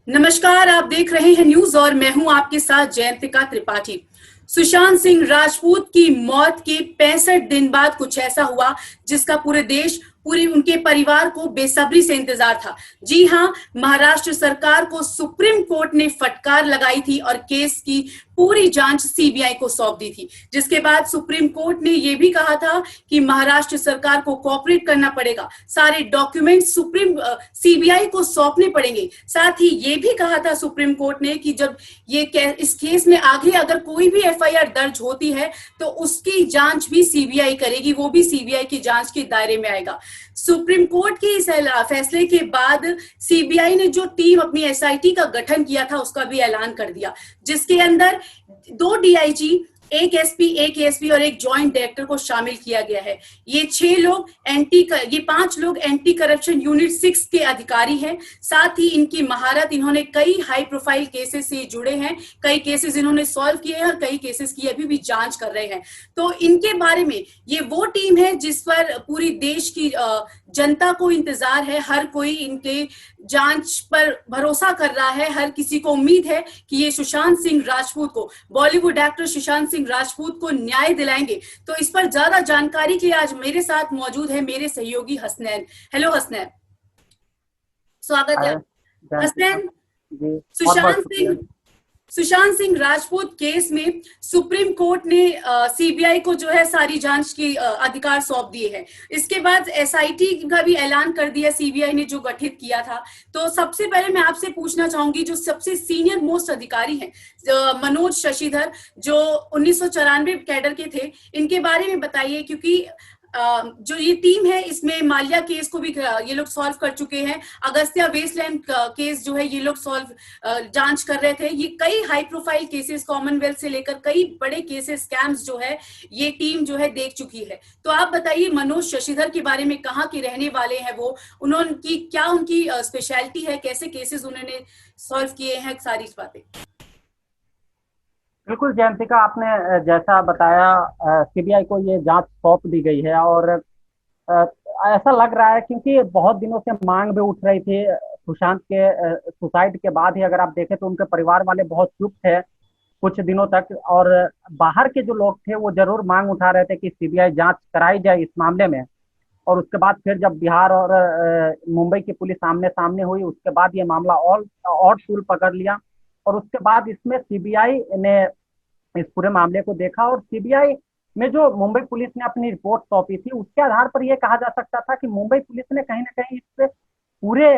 नमस्कार, आप देख रहे हैं न्यूज और मैं हूं आपके साथ जयंतिका त्रिपाठी। सुशांत सिंह राजपूत की मौत के 65 दिन बाद कुछ ऐसा हुआ जिसका पूरे देश, पूरी उनके परिवार को बेसब्री से इंतजार था। जी हां, महाराष्ट्र सरकार को सुप्रीम कोर्ट ने फटकार लगाई थी और केस की पूरी जांच सीबीआई को सौंप दी थी, जिसके बाद सुप्रीम कोर्ट ने यह भी कहा था कि महाराष्ट्र सरकार को कोऑपरेट करना पड़ेगा, सारे डॉक्यूमेंट सीबीआई को सौंपने पड़ेंगे। साथ ही ये भी कहा था सुप्रीम कोर्ट ने कि जब इस केस में आगे अगर कोई भी एफआईआर दर्ज होती है तो उसकी जांच भी सीबीआई करेगी, वो भी सीबीआई की जांच के दायरे में आएगा। सुप्रीम कोर्ट के इस फैसले के बाद सीबीआई ने जो टीम अपनी एसआईटी का गठन किया था उसका भी ऐलान कर दिया, जिसके अंदर 2 डीआईजी, एक एसपी, एक एएसपी और एक जॉइंट डायरेक्टर को शामिल किया गया है। ये 5 लोग एंटी करप्शन यूनिट 6 के अधिकारी हैं। साथ ही इनकी महारत, इन्होंने कई हाई प्रोफाइल केसेस से जुड़े हैं, कई केसेस इन्होंने सॉल्व किए हैं और कई केसेस की अभी भी जांच कर रहे हैं। तो इनके बारे में ये वो टीम है जिस पर पूरी देश की जनता को इंतजार है। हर कोई इनके जांच पर भरोसा कर रहा है। हर किसी को उम्मीद है कि ये सुशांत सिंह राजपूत को, बॉलीवुड एक्टर सुशांत सिंह राजपूत को न्याय दिलाएंगे। तो इस पर ज्यादा जानकारी के लिए आज मेरे साथ मौजूद है मेरे सहयोगी हसनैन। हेलो हसनैन, स्वागत है। हसनैन, सुशांत सिंह राजपूत केस में सुप्रीम कोर्ट ने सीबीआई को जो है सारी जांच के अधिकार सौंप दिए हैं। इसके बाद एसआईटी का भी ऐलान कर दिया सीबीआई ने जो गठित किया था। तो सबसे पहले मैं आपसे पूछना चाहूंगी, जो सबसे सीनियर मोस्ट अधिकारी हैं मनोज शशिधर, जो 1994 कैडर के थे, इनके बारे में बताइए, क्योंकि जो ये टीम है इसमें माल्या केस को भी ये लोग सॉल्व कर चुके हैं। अगस्त्या वेस्टलैंड केस जो है ये लोग जांच कर रहे थे। ये कई हाई प्रोफाइल केसेस, कॉमनवेल्थ से लेकर कई बड़े केसेस, स्कैम्स जो है ये टीम जो है देख चुकी है। तो आप बताइए मनोज शशिधर के बारे में, कहाँ के रहने वाले हैं वो, उनकी स्पेशलिटी है, कैसे केसेस उन्होंने सॉल्व किए हैं, सारी बातें। बिल्कुल जयंतिका, आपने जैसा बताया सीबीआई को ये जांच सौंप दी गई है और ऐसा लग रहा है क्योंकि बहुत दिनों से मांग भी उठ रही थी सुशांत के सुसाइड के बाद ही। अगर आप देखें तो उनके परिवार वाले बहुत चुप थे कुछ दिनों तक, और बाहर के जो लोग थे वो जरूर मांग उठा रहे थे कि सीबीआई जांच कराई जाए इस मामले में। और उसके बाद फिर जब बिहार और मुंबई की पुलिस आमने सामने हुई, उसके बाद ये मामला और तूल पकड़ लिया। और उसके बाद इसमें सीबीआई ने इस पूरे मामले को देखा और सीबीआई में जो मुंबई पुलिस ने अपनी रिपोर्ट सौंपी थी उसके आधार पर यह कहा जा सकता था कि मुंबई पुलिस ने कहीं ना कहीं इस पूरे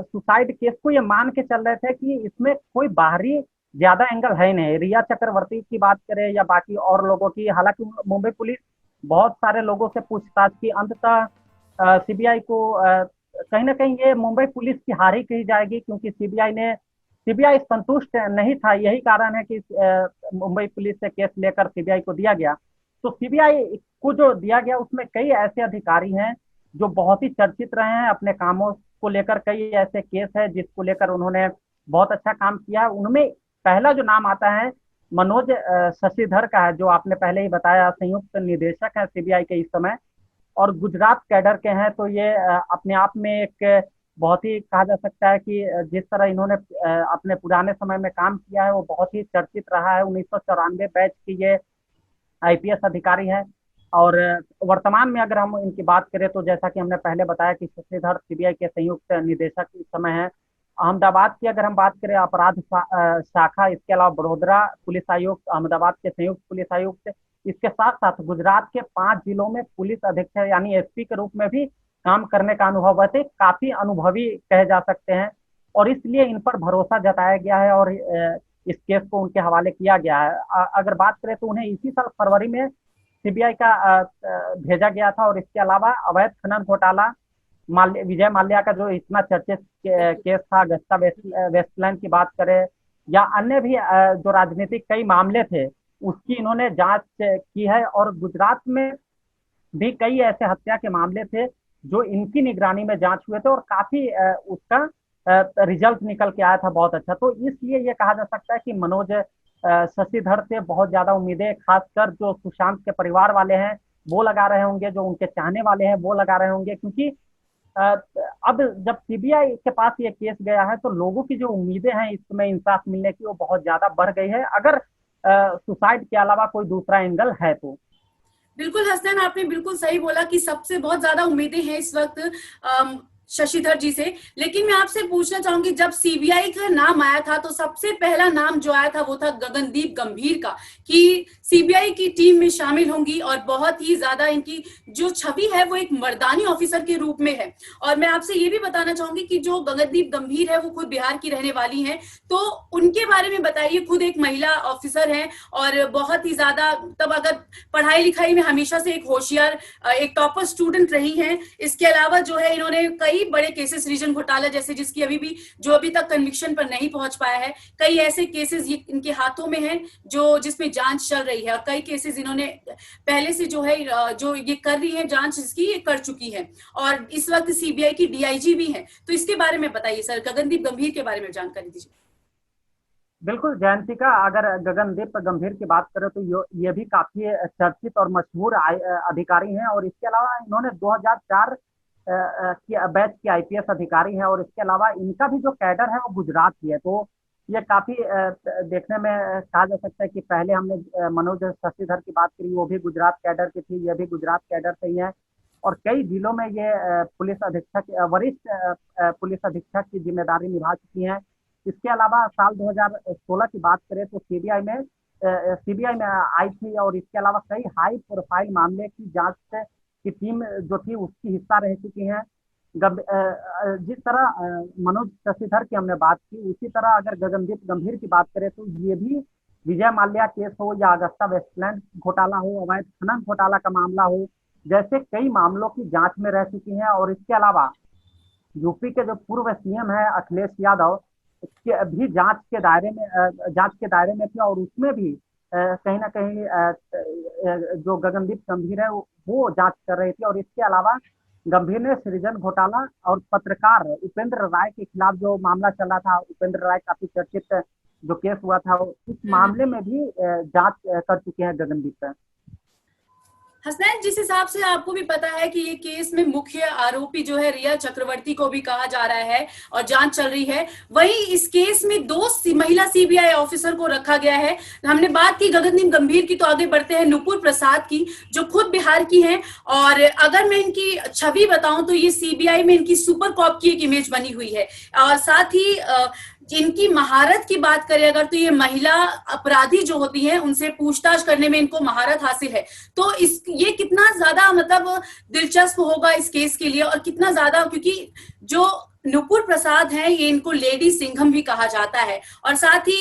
सुसाइड केस को ये मान के चल रहे थे कि इसमें कोई बाहरी ज्यादा एंगल है नहीं। रिया चक्रवर्ती की बात करें या बाकी और लोगों की, हालांकि मुंबई पुलिस बहुत सारे लोगों से पूछताछ की, अंततः सीबीआई को कहीं ना कहीं ये मुंबई पुलिस की हार ही कही जाएगी, क्योंकि सीबीआई संतुष्ट नहीं था। यही कारण है कि मुंबई पुलिस से केस लेकर सीबीआई को दिया गया। तो सीबीआई को जो दिया गया उसमें कई ऐसे अधिकारी हैं जो बहुत ही चर्चित रहे हैं अपने कामों को लेकर। कई ऐसे केस है जिसको लेकर उन्होंने बहुत अच्छा काम किया। उनमें पहला जो नाम आता है मनोज शशिधर का है, जो आपने पहले ही बताया, संयुक्त निदेशक है सीबीआई के इस समय और गुजरात कैडर के हैं। तो ये अपने आप में एक बहुत ही कहा जा सकता है कि जिस तरह इन्होंने अपने पुराने समय में काम किया है वो बहुत ही चर्चित रहा है। 1994 बैच की ये आईपीएस अधिकारी है। और वर्तमान में अगर हम इनकी बात करें तो जैसा कि हमने पहले बताया कि शशिधर सीबीआई के संयुक्त निदेशक इस समय है। अहमदाबाद की अगर हम बात करें अपराध शाखा, इसके अलावा बड़ोदरा पुलिस आयुक्त, अहमदाबाद के संयुक्त पुलिस आयुक्त, इसके साथ साथ गुजरात के 5 जिलों में पुलिस अधीक्षक यानी एसपी के रूप में भी काम करने का अनुभव है। काफी अनुभवी कहे जा सकते हैं और इसलिए इन पर भरोसा जताया गया है और इस केस को उनके हवाले किया गया है। अगर बात करें तो उन्हें इसी साल फरवरी में सीबीआई का भेजा गया था। और इसके अलावा अवैध खनन घोटाला, विजय माल्या का जो इतना चर्चित केस था, अगस्ता वेस्टलैंड की बात करें या अन्य भी जो राजनीतिक कई मामले थे उसकी इन्होंने जांच की है। और गुजरात में भी कई ऐसे हत्या के मामले थे जो इनकी निगरानी में जांच हुए थे और काफी उसका रिजल्ट निकल के आया था बहुत अच्छा। तो इसलिए ये कहा जा सकता है कि मनोज शशिधर से बहुत ज्यादा उम्मीदें खासकर जो सुशांत के परिवार वाले हैं वो लगा रहे होंगे, जो उनके चाहने वाले हैं वो लगा रहे होंगे, क्योंकि अब जब सीबीआई के पास ये केस गया है तो लोगों की जो उम्मीदें हैं इसमें इंसाफ मिलने की वो बहुत ज्यादा बढ़ गई है, अगर सुसाइड के अलावा कोई दूसरा एंगल है तो। बिल्कुल हसनैन, आपने बिल्कुल सही बोला कि सबसे बहुत ज्यादा उम्मीदें हैं इस वक्त शशिधर जी से। लेकिन मैं आपसे पूछना चाहूंगी, जब सीबीआई का नाम आया था तो सबसे पहला नाम जो आया था वो था गगनदीप गंभीर का, कि सीबीआई की टीम में शामिल होंगी और बहुत ही ज्यादा इनकी जो छवि है वो एक मर्दानी ऑफिसर के रूप में है। और मैं आपसे ये भी बताना चाहूंगी कि जो गगनदीप गंभीर है वो खुद बिहार की रहने वाली हैं, तो उनके बारे में बताइए। खुद एक महिला ऑफिसर है और बहुत ही ज्यादा, तब अगर पढ़ाई लिखाई में हमेशा से एक होशियार, एक टॉपर स्टूडेंट रही हैं। इसके अलावा जो है इन्होंने कई बड़े केसेस, सृजन घोटाला जैसे, जिसकी अभी तक कन्विक्शन पर नहीं पहुंच पाया है, कई ऐसे केसेस इनके हाथों में हैं जो जिसमें जांच चल रही है, और कई केसेस इन्होंने पहले से जो है जो ये कर रही है जांच इसकी, ये कर चुकी है और इस वक्त सीबीआई की डीआईजी भी है। तो इसके बारे में बताइए सर, गगनदीप गंभीर के बारे में जानकारी दीजिए। बिल्कुल जयंतिका, अगर गगनदीप गंभीर की बात करें तो ये भी काफी चर्चित और मशहूर अधिकारी हैं, और इसके अलावा इन्होंने 2004 की बैच की आईपीएस अधिकारी हैं, और इसके अलावा इनका भी जो कैडर है वो गुजरात की है। तो ये काफी देखने में कहा जा सकता है कि पहले हमने मनोज शशिधर की बात करी, वो भी गुजरात कैडर की थी, ये भी गुजरात कैडर से ही है, और कई जिलों में ये पुलिस अधीक्षक, वरिष्ठ पुलिस अधीक्षक की जिम्मेदारी निभा चुकी हैं। इसके अलावा साल 2016 की बात करें तो सीबीआई में आई थी, और इसके अलावा कई हाई प्रोफाइल मामले की जांच की टीम जो थी उसकी हिस्सा रह चुकी हैं। जिस तरह मनोज शशिधर की हमने बात की, उसी तरह अगर गगनदीप गंभीर की बात करें तो ये भी विजय माल्या केस हो या अगस्ता वेस्टलैंड घोटाला हो, अवैध खनन घोटाला का मामला हो, जैसे कई मामलों की जांच में रह चुकी हैं। और इसके अलावा यूपी के जो पूर्व सीएम है अखिलेश यादव के भी जांच के दायरे में थे, और उसमें भी कहीं ना कहीं जो गगनदीप गंभीर है वो जांच कर रही थी। और इसके अलावा गंभीर ने सृजन घोटाला और पत्रकार उपेंद्र राय के खिलाफ जो मामला चला था, उपेंद्र राय काफी चर्चित जो केस हुआ था, उस मामले में भी जांच कर चुके हैं गगनदीप। हसनैन, जिस हिसाब से आपको भी पता है कि ये केस में मुख्य आरोपी जो है रिया चक्रवर्ती को भी कहा जा रहा है और जांच चल रही है, वहीं इस केस में दो महिला सीबीआई ऑफिसर को रखा गया है। हमने बात की गगनदीप गंभीर की, तो आगे बढ़ते हैं नुपुर प्रसाद की, जो खुद बिहार की हैं। और अगर मैं इनकी छवि बताऊं तो ये सीबीआई में इनकी सुपर कॉप की एक इमेज बनी हुई है, और साथ ही इनकी महारत की बात करें अगर, तो ये महिला अपराधी जो होती हैं उनसे पूछताछ करने में इनको महारत हासिल है। तो ये कितना ज्यादा मतलब दिलचस्प होगा इस केस के लिए, और कितना ज्यादा, क्योंकि जो नुपुर प्रसाद हैं ये इनको लेडी सिंघम भी कहा जाता है। और साथ ही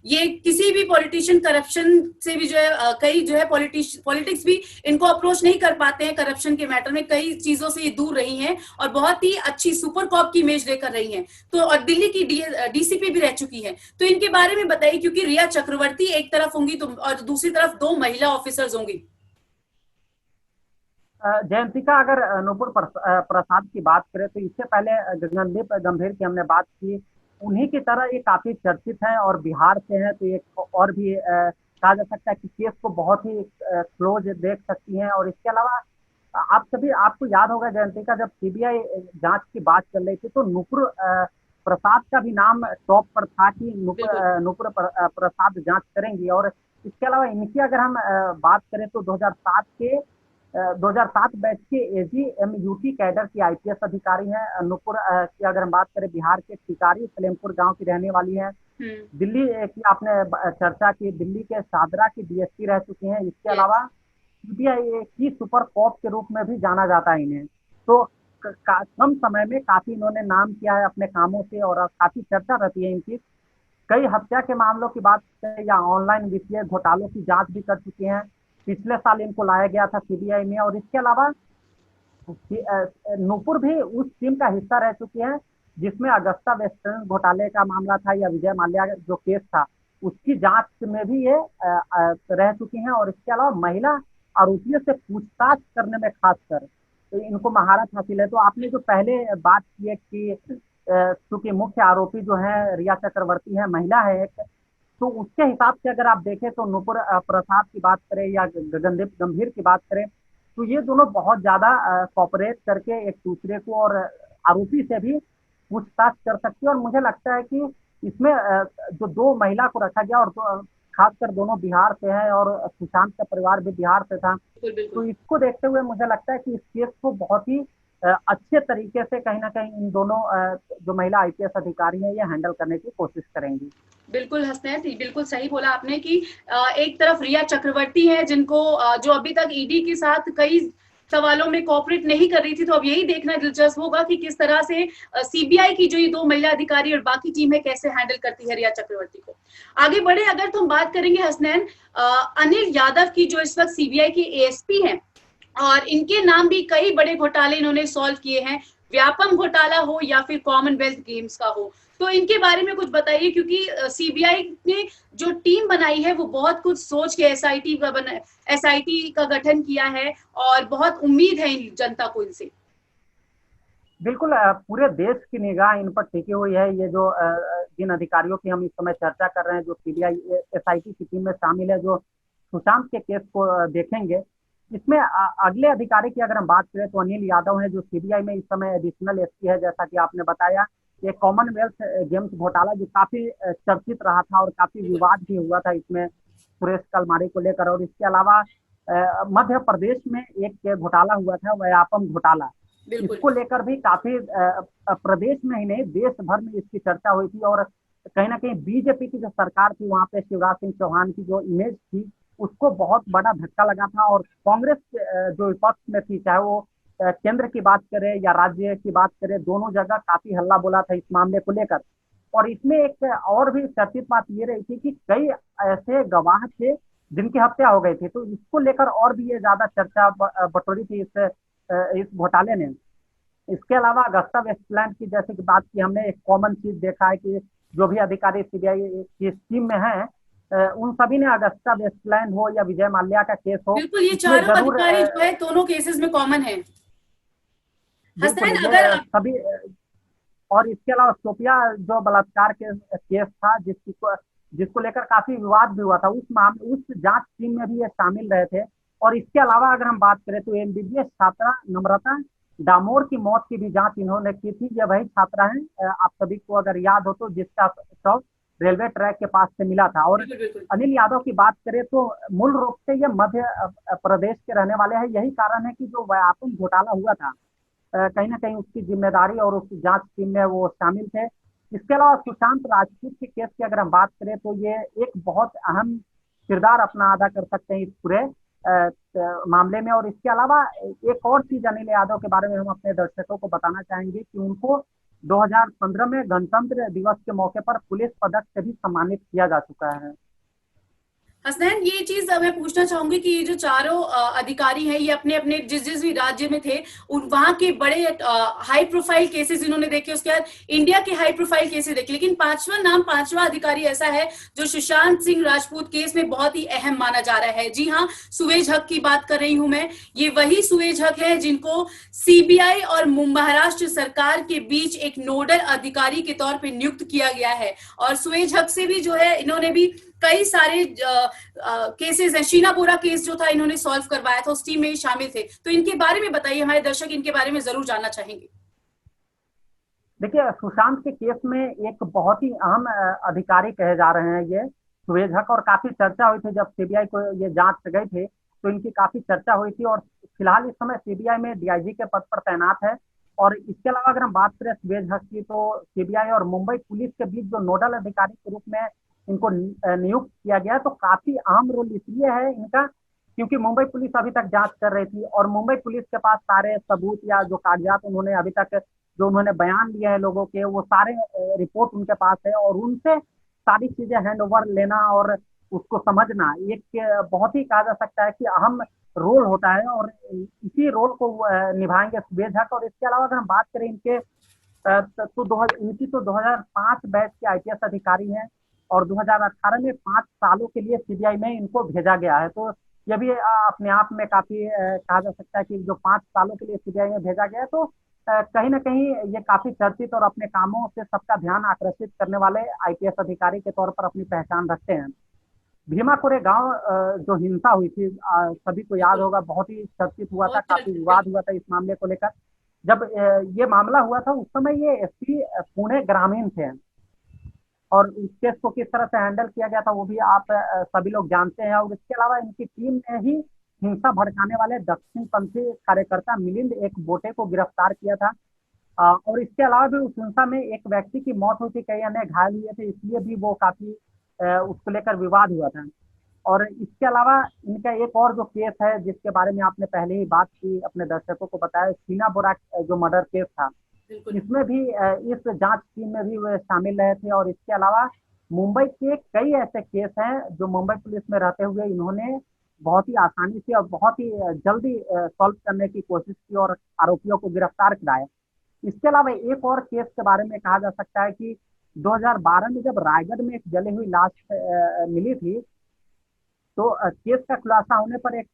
ये किसी भी पॉलिटिशियन करप्शन से भी जो है कई जो है पॉलिटिक्स भी इनको अप्रोच नहीं कर पाते हैं करप्शन के मैटर में, कई चीजों से ये दूर रही हैं और बहुत ही अच्छी सुपर कॉप की इमेज लेकर रही हैं। तो और दिल्ली की डीसीपी भी रह चुकी है। तो इनके बारे में बताइए, क्योंकि रिया चक्रवर्ती एक तरफ होंगी तो और दूसरी तरफ दो महिला ऑफिसर्स होंगी। जयंतिका, अगर नुपुर प्रसाद की बात करें तो इससे पहले गगनदीप गंभीर की हमने बात की, उन्हीं की तरह ये काफी चर्चित हैं और बिहार से हैं, तो एक और भी कहा जा सकता है कि केस को बहुत ही क्लोज देख सकती हैं। और इसके अलावा आपको याद होगा जयंतिका, जब सीबीआई जांच की बात चल रही थी तो नुपुर प्रसाद का भी नाम टॉप पर था कि नुपुर प्रसाद जांच करेंगी। और इसके अलावा इनकी अगर हम बात करें तो 2007 बैच के एजीएमयूटी कैडर की आईपीएस अधिकारी हैं नुपुर की। अगर हम बात करें बिहार के टिकारी सलेमपुर गांव की रहने वाली हैं। दिल्ली की आपने चर्चा की, दिल्ली के सादरा की डीएसपी रह चुकी हैं। इसके अलावा सीबीआई की सुपर कॉप के रूप में भी जाना जाता है इन्हें। तो कम समय में काफी इन्होंने नाम किया है अपने कामों से, और काफी चर्चा रहती है इनकी। कई हत्या के मामलों की बात करें या ऑनलाइन वित्तीय घोटालों की जांच भी कर चुके हैं। पिछले साल इनको लाया गया था सीबीआई में। और इसके अलावा नूपुर भी उस टीम का हिस्सा रह चुकी है जिसमें अगस्ता वेस्टलैंड घोटाले का मामला था या विजय माल्या जो केस था उसकी जांच में भी ये रह चुकी हैं। और इसके अलावा महिला आरोपियों से पूछताछ करने में खासकर तो इनको महारत हासिल है। तो आपने जो पहले बात की है कि चूंकि मुख्य आरोपी जो है रिया चक्रवर्ती है, महिला है एक, तो उसके हिसाब से अगर आप देखें तो नुपुर प्रसाद की बात करें या गगनदीप गंभीर की बात करें तो ये दोनों बहुत ज्यादा कॉपरेट करके एक दूसरे को और आरोपी से भी पूछताछ कर सकती है। और मुझे लगता है कि इसमें जो दो महिला को रखा गया और खासकर दोनों बिहार से हैं और सुशांत का परिवार भी बिहार से था, बिल्कुल तो बिल्कुल। इसको देखते हुए मुझे लगता है कि इस केस को बहुत ही अच्छे तरीके से कहीं ना कहीं इन दोनों जो महिला आईपीएस अधिकारी हैं ये हैंडल करने की कोशिश करेंगी। बिल्कुल हसनैन, बिल्कुल सही बोला आपने कि एक तरफ रिया चक्रवर्ती है जिनको जो अभी तक ईडी के साथ कई सवालों में कोऑपरेट नहीं कर रही थी, तो अब यही देखना दिलचस्प होगा कि किस तरह से सीबीआई की जो ये दो महिला अधिकारी और बाकी टीम है कैसे हैंडल करती है रिया चक्रवर्ती को। आगे बढ़े अगर तो हम बात करेंगे हसनैन, अनिल यादव की जो इस वक्त सीबीआई के एएसपी हैं और इनके नाम भी कई बड़े घोटाले इन्होंने सॉल्व किए हैं, व्यापम घोटाला हो या फिर कॉमनवेल्थ गेम्स का हो, तो इनके बारे में कुछ बताइए क्योंकि सीबीआई ने जो टीम बनाई है वो बहुत कुछ सोच के एसआईटी का गठन किया है और बहुत उम्मीद है इन जनता को इनसे। बिल्कुल पूरे देश की निगाह इन पर टिकी हुई है। ये जो जिन अधिकारियों की हम इस समय चर्चा कर रहे हैं, जो सीबीआई एसआईटी की टीम में शामिल है, जो सुशांत के केस को देखेंगे, इसमें अगले अधिकारी की अगर हम बात करें तो अनिल यादव है, जो सीबीआई में इस समय एडिशनल एसपी है। जैसा कि आपने बताया, ये कॉमनवेल्थ गेम्स घोटाला जो काफी चर्चित रहा था और काफी विवाद भी हुआ था इसमें सुरेश कलमारी को लेकर। और इसके अलावा मध्य प्रदेश में एक घोटाला हुआ था, व्यापम घोटाला, बिल्कुल इसको लेकर भी काफी प्रदेश में ही नहीं देश भर में इसकी चर्चा हुई थी। और कहीं ना कहीं बीजेपी की जो सरकार थी वहां पे शिवराज सिंह चौहान की जो इमेज थी उसको बहुत बड़ा धक्का लगा था। और कांग्रेस जो विपक्ष में थी, चाहे वो केंद्र की बात करें या राज्य की बात करें, दोनों जगह काफी हल्ला बोला था इस मामले को लेकर। और इसमें एक और भी चर्चित बात ये रही थी कि कई ऐसे गवाह थे जिनकी हत्या हो गई थी, तो इसको लेकर और भी ये ज्यादा चर्चा बटोरी थी इस घोटाले ने। इसके अलावा अगस्ता वेस्टलैंड की जैसे कि बात की हमने, एक कॉमन चीज देखा है कि जो भी अधिकारी सीबीआई की टीम में हैं, उन सभी ने अगस्ता वेस्टलैंड हो या विजय माल्या का केस हो, बिल्कुल, ये इसमें चारों जरूर अधिकारी जो है दोनों केसेस में कॉमन है। बिल्कुल हसनैन ये अगर सभी। और इसके अलावा सोफिया जो बलात्कार के केस था जिसको लेकर काफी विवाद भी हुआ था, उस मामले उस जांच टीम में भी ये शामिल रहे थे। और इसके अलावा अगर हम बात करें तो एमबीबीएस छात्रा नम्रता डामोर की मौत की भी जांच इन्होंने की थी। ये वही छात्रा है, आप सभी को अगर याद हो तो, जिसका शव रेलवे ट्रैक के पास से मिला था। और बिल्कुल बिल्कुल अनिल यादव की बात करें तो मूल रूप से ये मध्य प्रदेश के रहने वाले हैं। यही कारण है कि जो व्यापम घोटाला हुआ था, कहीं ना कहीं उसकी जिम्मेदारी और उसकी जांच टीम में वो शामिल थे। इसके अलावा सुशांत राजपूत के केस की अगर हम बात करें तो ये एक बहुत अहम किरदार अपना अदा कर सकते हैं इस पूरे मामले में। और इसके अलावा एक और चीज अनिल यादव के बारे में हम अपने दर्शकों को बताना चाहेंगे कि उनको 2015 में गणतंत्र दिवस के मौके पर पुलिस पदक से भी सम्मानित किया जा चुका है। हसनैन, ये चीज मैं पूछना चाहूंगी कि ये जो चारों अधिकारी हैं ये अपने अपने जिस जिस भी राज्य में थे उन वहां के बड़े हाई प्रोफाइल केसेस इन्होंने देखे, उसके बाद इंडिया के हाई प्रोफाइल केसेस देखे, लेकिन पांचवा अधिकारी ऐसा है जो सुशांत सिंह राजपूत केस में बहुत ही अहम माना जा रहा है। जी हाँ, सुवेज हक की बात कर रही हूं मैं। ये वही सुवेज हक है जिनको सीबीआई और महाराष्ट्र सरकार के बीच एक नोडल अधिकारी के तौर पर नियुक्त किया गया है। और सुवेज हक से भी जो है इन्होंने भी कई सारे केसेस है, शीना बोरा केस जो था इन्होंने सॉल्व करवाया था, उस टीम में शामिल थे। तो इनके बारे में बताइए, हमारे दर्शक इनके बारे में जरूर जानना चाहेंगे। देखिए, सुशांत के केस में एक बहुत ही अहम अधिकारी कहे जा रहे हैं ये सुवेज हक। और काफी चर्चा हुई थी जब सीबीआई को ये जांच गए थे, तो इनकी काफी चर्चा हुई थी। और फिलहाल इस समय सीबीआई में डीआईजी के पद पर तैनात है। और इसके अलावा अगर हम बात करें सुवेज हक की, तो सीबीआई और मुंबई पुलिस के बीच जो नोडल अधिकारी के रूप में इनको नियुक्त किया गया, तो काफी अहम रोल इसलिए है इनका क्योंकि मुंबई पुलिस अभी तक जांच कर रही थी और मुंबई पुलिस के पास सारे सबूत या जो कागजात उन्होंने अभी तक जो उन्होंने बयान लिए हैं लोगों के, वो सारे रिपोर्ट उनके पास है। और उनसे सारी चीजें हैंड ओवर लेना और उसको समझना एक बहुत ही कहा जा सकता है कि अहम रोल होता है। और इसी रोल को निभाएंगे सुवेज हक। और इसके अलावा अगर हम बात करें इनके इनकी तो 2005 बैच के आईपीएस अधिकारी हैं और 2018 में 5 सालों के लिए सीबीआई में इनको भेजा गया है। तो यह भी अपने आप में काफी कहा जा सकता है कि जो 5 सालों के लिए सीबीआई में भेजा गया है, तो कहीं ना कहीं ये काफी चर्चित और अपने कामों से सबका ध्यान आकर्षित करने वाले आईपीएस अधिकारी के तौर पर अपनी पहचान रखते हैं। भीमा कोरेगांव जो हिंसा हुई थी, सभी को याद होगा, बहुत ही चर्चित हुआ था, काफी विवाद हुआ था इस मामले को लेकर। जब ये मामला हुआ था उस समय ये एसपी पुणे ग्रामीण थे, और इस केस को किस तरह से हैंडल किया गया था वो भी आप सभी लोग जानते हैं। और इसके अलावा इनकी टीम ने ही हिंसा भड़काने वाले दक्षिणपंथी कार्यकर्ता मिलिंद एक बोटे को गिरफ्तार किया था। और इसके अलावा भी उस हिंसा में एक व्यक्ति की मौत हुई थी, कई अन्य घायल हुए थे, इसलिए भी वो काफी उसको लेकर विवाद हुआ था। और इसके अलावा इनका एक और जो केस है जिसके बारे में आपने पहले ही बात की, अपने दर्शकों को बताया, शीना बोरा जो मर्डर केस था, इसमें भी इस जांच टीम में भी वे शामिल रहे थे। और इसके अलावा मुंबई के कई ऐसे केस हैं जो मुंबई पुलिस में रहते हुए इन्होंने बहुत ही आसानी से और बहुत ही जल्दी सॉल्व करने की कोशिश की और आरोपियों को गिरफ्तार कराया। इसके अलावा एक और केस के बारे में कहा जा सकता है कि 2012 में जब रायगढ़ में एक जली हुई लाश मिली थी, तो केस का खुलासा होने पर एक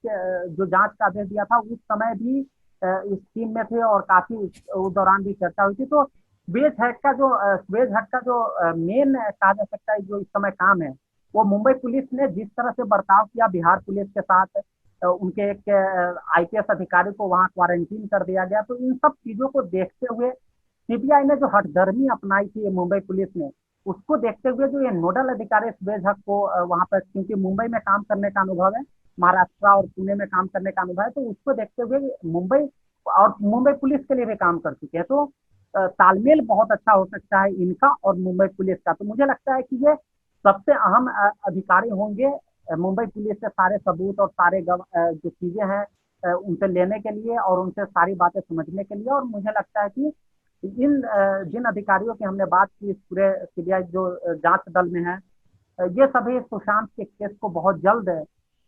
जो जांच का आदेश दिया था उस समय भी इस टीम में थे और काफी उस दौरान भी चर्चा हुई थी। तो स्वेज हट का जो मेन कहा जा सकता है जो इस समय काम है, वो मुंबई पुलिस ने जिस तरह से बर्ताव किया बिहार पुलिस के साथ, उनके एक आईपीएस अधिकारी को वहां क्वारंटीन कर दिया गया। तो इन सब चीजों को देखते हुए सीबीआई ने जो हठधर्मी अपनाई थी मुंबई पुलिस ने, उसको देखते हुए जो ये नोडल अधिकारी सुबेज हक को वहां पर, क्योंकि मुंबई में काम करने का अनुभव है, महाराष्ट्र और पुणे में काम करने का अनुभव है, तो उसको देखते हुए मुंबई पुलिस के लिए भी काम कर चुके हैं। तो तालमेल बहुत अच्छा हो सकता है इनका और मुंबई पुलिस का। तो मुझे लगता है कि ये सबसे अहम अधिकारी होंगे मुंबई पुलिस से सारे सबूत और सारे जो चीजें हैं उनसे लेने के लिए और उनसे सारी बातें समझने के लिए। और मुझे लगता है कि इन जिन अधिकारियों की हमने बात की इस पूरे सीबीआई जो जांच दल में है, ये सभी सुशांत के केस को बहुत जल्द,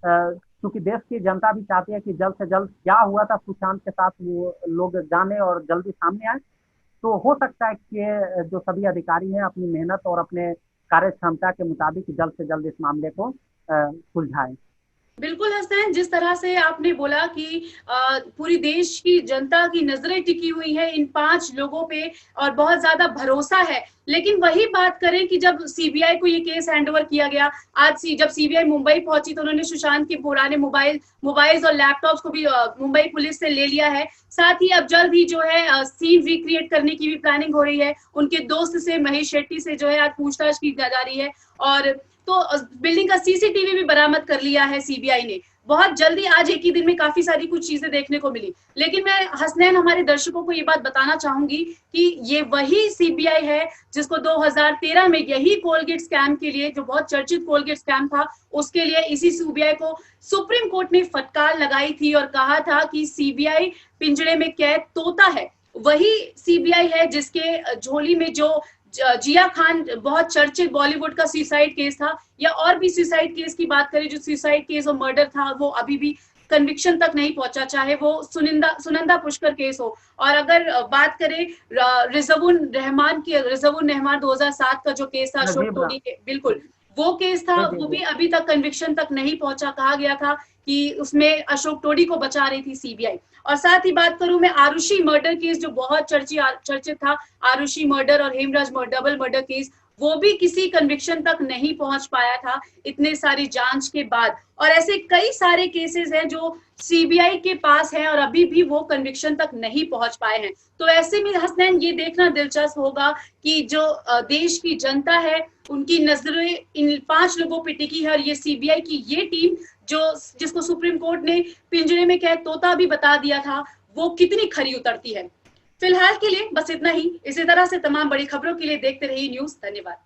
क्योंकि देश की जनता भी चाहती है कि जल्द से जल्द क्या हुआ था सुशांत के साथ वो लोग जाने और जल्दी सामने आए। तो हो सकता है कि जो सभी अधिकारी हैं अपनी मेहनत और अपने कार्य क्षमता के मुताबिक जल्द से जल्द इस मामले को सुलझाएं। बिल्कुल हसनैन, जिस तरह से आपने बोला कि पूरी देश की जनता की नजरें टिकी हुई है इन 5 लोगों पे और बहुत ज्यादा भरोसा है, लेकिन वही बात करें कि जब सीबीआई को ये केस हैंडओवर किया गया, जब सीबीआई मुंबई पहुंची तो उन्होंने सुशांत के पुराने मोबाइल्स और लैपटॉप्स को भी मुंबई पुलिस से ले लिया है। साथ ही अब जल्द ही जो है सीन रिक्रिएट करने की भी प्लानिंग हो रही है। उनके दोस्त से, महेश शेट्टी से जो है आज पूछताछ की जा रही है। और तो बिल्डिंग का सीसीटीवी भी बरामद कर लिया है सीबीआई ने। बहुत जल्दी आज एक ही दिन में काफी सारी कुछ चीजें देखने को मिली। लेकिन मैं हसनैन हमारे दर्शकों को ये बात बताना चाहूंगी कि ये वही सीबीआई है जिसको 2013 में यही कोलगेट स्कैम के लिए, जो बहुत चर्चित कोलगेट स्कैम था, उसके लिए इसी सीबीआई को सुप्रीम कोर्ट ने फटकार लगाई थी और कहा था कि सीबीआई पिंजड़े में कैद तोता है। वही सीबीआई है जिसके झोली में जो जिया खान, बहुत चर्चित बॉलीवुड का सुसाइड केस था, या और भी सुसाइड केस की बात करें, जो सुसाइड केस और मर्डर था वो अभी भी कन्विक्शन तक नहीं पहुंचा, चाहे वो सुनंदा पुष्कर केस हो। और अगर बात करें रिजवुन रहमान 2007 का जो केस था अशोक टोडी के, बिल्कुल वो केस था, वो भी अभी तक कन्विक्शन तक नहीं पहुंचा। कहा गया था कि उसमें अशोक टोडी को बचा रही थी सीबीआई। और साथ ही बात करूं मैं आरुषि मर्डर केस, जो बहुत चर्चित था, आरुषि मर्डर और हेमराज डबल मर्डर केस, वो भी किसी कन्विक्शन तक नहीं पहुंच पाया था इतने सारी जांच के बाद। और ऐसे कई सारे केसेस हैं जो सीबीआई के पास हैं और अभी भी वो कन्विक्शन तक नहीं पहुंच पाए हैं। तो ऐसे में हसनैन ये देखना दिलचस्प होगा कि जो देश की जनता है उनकी नजरें इन 5 लोगों पे टिकी है, और ये सीबीआई की ये टीम जिसको सुप्रीम कोर्ट ने पिंजरे में कैद तोता भी बता दिया था, वो कितनी खरी उतरती है। फिलहाल के लिए बस इतना ही। इसी तरह से तमाम बड़ी खबरों के लिए देखते रहिए न्यूज़। धन्यवाद।